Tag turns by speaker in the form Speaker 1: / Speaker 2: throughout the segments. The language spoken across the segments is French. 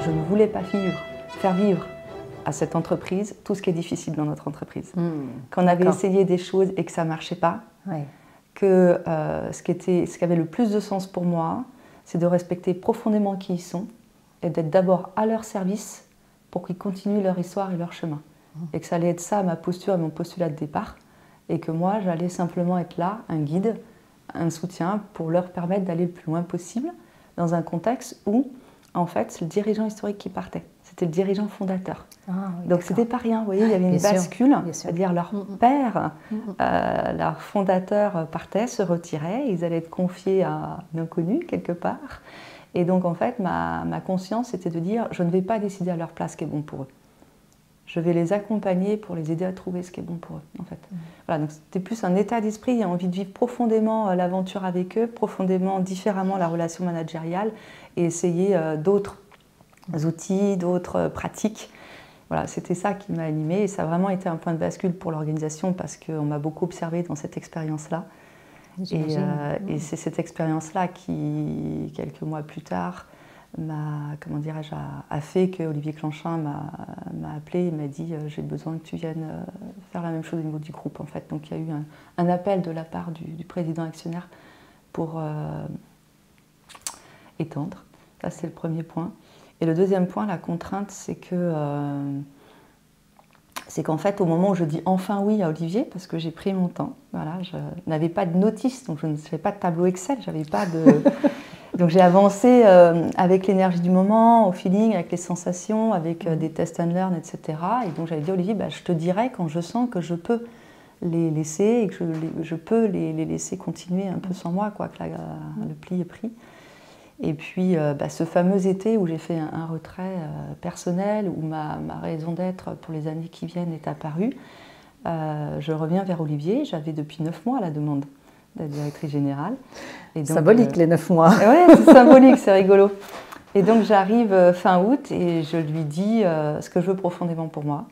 Speaker 1: je ne voulais pas faire vivre à cette entreprise tout ce qui est difficile dans notre entreprise. Qu'on avait essayé des choses et que ça ne marchait pas, que ce qui avait le plus de sens pour moi, c'est de respecter profondément qui ils sont et d'être d'abord à leur service pour qu'ils continuent leur histoire et leur chemin. Et que ça allait être ça ma posture et mon postulat de départ, et que moi j'allais simplement être là, un guide, un soutien pour leur permettre d'aller le plus loin possible dans un contexte où en fait c'est le dirigeant historique qui partait, c'était le dirigeant fondateur. Donc c'était pas rien, vous voyez, il y avait une bascule, c'est-à-dire leur père, leur fondateur partait, se retirait, ils allaient être confiés à un inconnu quelque part. Et donc en fait ma conscience c'était de dire je ne vais pas décider à leur place ce qui est bon pour eux. Je vais les accompagner pour les aider à trouver ce qui est bon pour eux, en fait. Voilà, donc c'était plus un état d'esprit, envie de vivre profondément l'aventure avec eux, profondément, différemment la relation managériale, et essayer d'autres outils, d'autres pratiques. Voilà, c'était ça qui m'a animée, et ça a vraiment été un point de bascule pour l'organisation, parce qu'on m'a beaucoup observé dans cette expérience-là. Et c'est cette expérience-là qui, quelques mois plus tard, a fait que Olivier Clanchin m'a appelé et m'a dit j'ai besoin que tu viennes faire la même chose au niveau du groupe en fait. Donc il y a eu un appel de la part du président actionnaire pour étendre. Ça c'est le premier point. Et le deuxième point, la contrainte, c'est qu'en fait au moment où je dis enfin oui à Olivier, parce que j'ai pris mon temps, voilà, je n'avais pas de notice, donc je n'avais pas de tableau Excel, j'avais pas de... Donc j'ai avancé avec l'énergie du moment, au feeling, avec les sensations, avec des test and learn, etc. Et donc j'avais dit à Olivier, je te dirai quand je sens que je peux les laisser et que je peux les laisser continuer un peu sans moi, quoi, que le pli est pris. Et puis ce fameux été où j'ai fait un retrait personnel, où ma raison d'être pour les années qui viennent est apparue, je reviens vers Olivier, j'avais depuis 9 mois la demande de la directrice générale. Et donc,
Speaker 2: symbolique les 9 mois.
Speaker 1: Oui, c'est symbolique, c'est rigolo. Et donc j'arrive fin août et je lui dis ce que je veux profondément pour moi,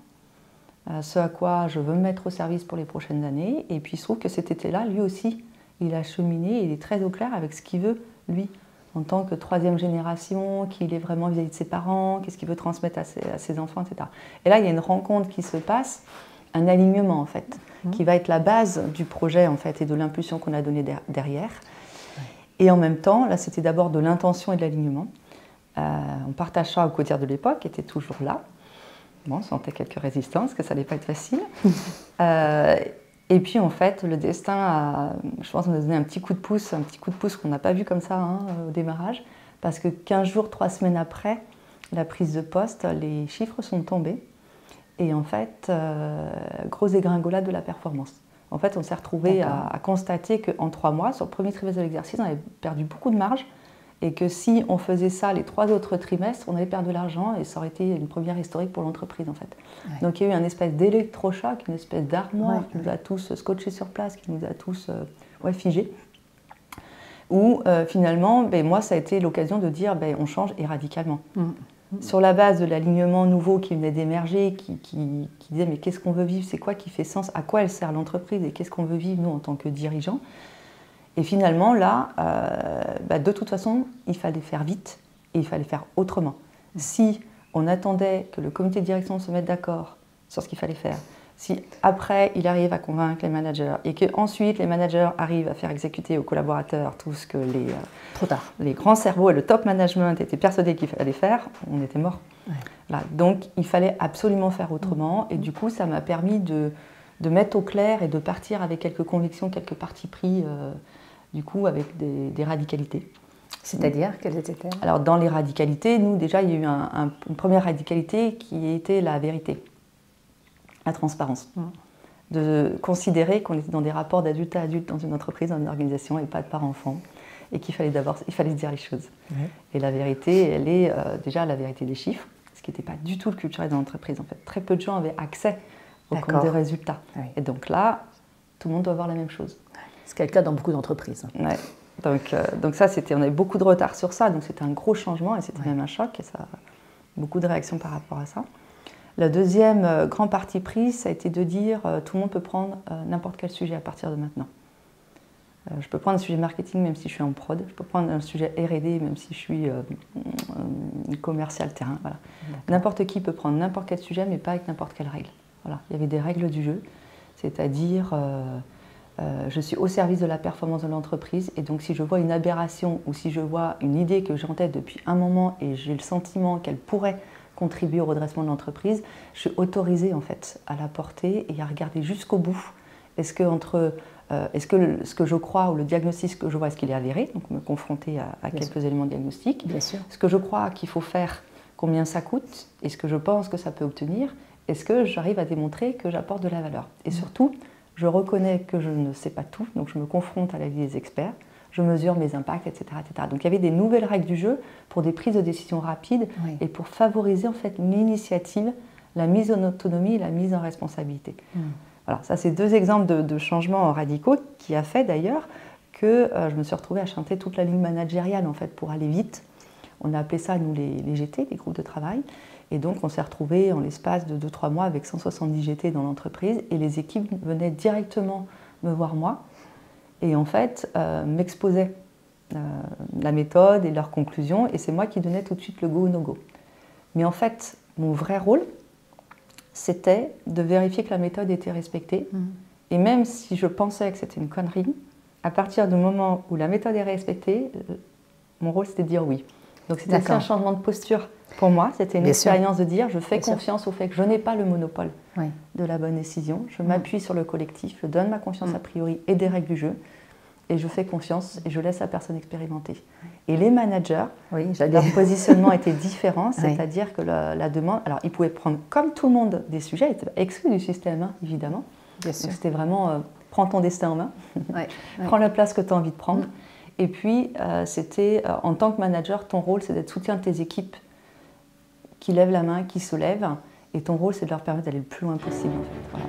Speaker 1: ce à quoi je veux me mettre au service pour les prochaines années. Et puis il se trouve que cet été-là, lui aussi, il a cheminé, il est très au clair avec ce qu'il veut, lui, en tant que 3e génération, qu'il est vraiment vis-à-vis de ses parents, qu'est-ce qu'il veut transmettre à ses enfants, etc. Et là, il y a une rencontre qui se passe, un alignement en fait, qui va être la base du projet en fait et de l'impulsion qu'on a donnée derrière. Et en même temps, là c'était d'abord de l'intention et de l'alignement. On partage ça au quotidien de l'époque, qui était toujours là. Bon, on sentait quelques résistances, que ça n'allait pas être facile. Et puis en fait, le destin, je pense, nous a donné un petit coup de pouce qu'on n'a pas vu comme ça au démarrage, parce que 15 jours, 3 semaines après la prise de poste, les chiffres sont tombés. Et en fait, grosse dégringolade de la performance. En fait, on s'est retrouvé à constater qu'en 3 mois, sur le premier trimestre de l'exercice, on avait perdu beaucoup de marge et que si on faisait ça les 3 autres trimestres, on avait perdu de l'argent et ça aurait été une première historique pour l'entreprise en fait. Donc il y a eu un espèce d'électrochoc, une espèce d'armoire qui nous a tous scotchés sur place, qui nous a tous figés. Où finalement, moi, ça a été l'occasion de dire on change et radicalement. Sur la base de l'alignement nouveau qui venait d'émerger, qui disait mais qu'est-ce qu'on veut vivre, c'est quoi qui fait sens, à quoi elle sert l'entreprise et qu'est-ce qu'on veut vivre nous en tant que dirigeants. Et finalement là, de toute façon, il fallait faire vite et il fallait faire autrement. Si on attendait que le comité de direction se mette d'accord sur ce qu'il fallait faire, si après il arrive à convaincre les managers et qu'ensuite les managers arrivent à faire exécuter aux collaborateurs tout ce que les grands cerveaux et le top management étaient persuadés qu'il fallait faire, on était morts. Voilà. Donc il fallait absolument faire autrement et du coup ça m'a permis de mettre au clair et de partir avec quelques convictions, quelques partis pris, du coup avec des radicalités.
Speaker 2: C'est-à-dire, quelles étaient-elles?
Speaker 1: Alors dans les radicalités, nous déjà il y a eu une première radicalité qui était la vérité. La transparence. De considérer qu'on était dans des rapports d'adulte à adulte dans une entreprise, dans une organisation et pas de parent-enfant et qu'il fallait se dire les choses. Et la vérité, elle est déjà la vérité des chiffres, ce qui n'était pas du tout le culturel dans l'entreprise en fait. Très peu de gens avaient accès au compte des résultats. Et donc là, tout le monde doit voir la même chose.
Speaker 2: Ce qui est le cas dans beaucoup d'entreprises.
Speaker 1: Donc ça, on avait beaucoup de retard sur ça, donc c'était un gros changement et c'était même un choc et ça a beaucoup de réactions par rapport à ça. Le deuxième grand parti pris, ça a été de dire tout le monde peut prendre n'importe quel sujet à partir de maintenant. Je peux prendre un sujet marketing même si je suis en prod, je peux prendre un sujet R&D même si je suis commercial terrain. Voilà. N'importe qui peut prendre n'importe quel sujet, mais pas avec n'importe quelle règle. Voilà. Il y avait des règles du jeu, c'est-à-dire je suis au service de la performance de l'entreprise, et donc si je vois une aberration ou si je vois une idée que j'ai en tête depuis un moment et j'ai le sentiment qu'elle pourrait contribuer au redressement de l'entreprise, je suis autorisée en fait à la porter et à regarder jusqu'au bout. Est-ce que ce que je crois ou le diagnostic que je vois, est-ce qu'il est avéré? Donc me confronter à quelques éléments diagnostiques.
Speaker 2: Bien sûr.
Speaker 1: Ce que je crois qu'il faut faire, combien ça coûte? Est-ce que je pense que ça peut obtenir? Est-ce que j'arrive à démontrer que j'apporte de la valeur? Et surtout, je reconnais que je ne sais pas tout, donc je me confronte à l'avis des experts, je mesure mes impacts, etc., etc. Donc il y avait des nouvelles règles du jeu pour des prises de décision rapides et pour favoriser en fait l'initiative, la mise en autonomie et la mise en responsabilité. Voilà, ça c'est deux exemples de changements radicaux qui a fait d'ailleurs que je me suis retrouvée à chanter toute la ligne managériale en fait pour aller vite. On a appelé ça nous les GT, les groupes de travail. Et donc on s'est retrouvés en l'espace de 2-3 mois avec 170 GT dans l'entreprise et les équipes venaient directement me voir moi et en fait m'exposaient la méthode et leurs conclusions et c'est moi qui donnais tout de suite le go ou no go. Mais en fait, mon vrai rôle, c'était de vérifier que la méthode était respectée. Et même si je pensais que c'était une connerie, à partir du moment où la méthode est respectée, mon rôle c'était de dire oui. Donc c'était aussi un changement de posture pour moi, c'était une expérience de dire je fais confiance au fait que je n'ai pas le monopole de la bonne décision, je m'appuie sur le collectif, je donne ma confiance a priori et des règles du jeu, et je fais confiance et je laisse la personne expérimenter. Et les managers, leur positionnement était différent, c'est-à-dire que la demande, alors ils pouvaient prendre comme tout le monde des sujets, ils étaient exclus du système évidemment, donc c'était vraiment prends ton destin en main, prends la place que tu as envie de prendre. Et puis, c'était, en tant que manager, ton rôle, c'est d'être soutien de tes équipes qui lèvent la main, qui se lèvent. Et ton rôle, c'est de leur permettre d'aller le plus loin possible. En fait. Voilà.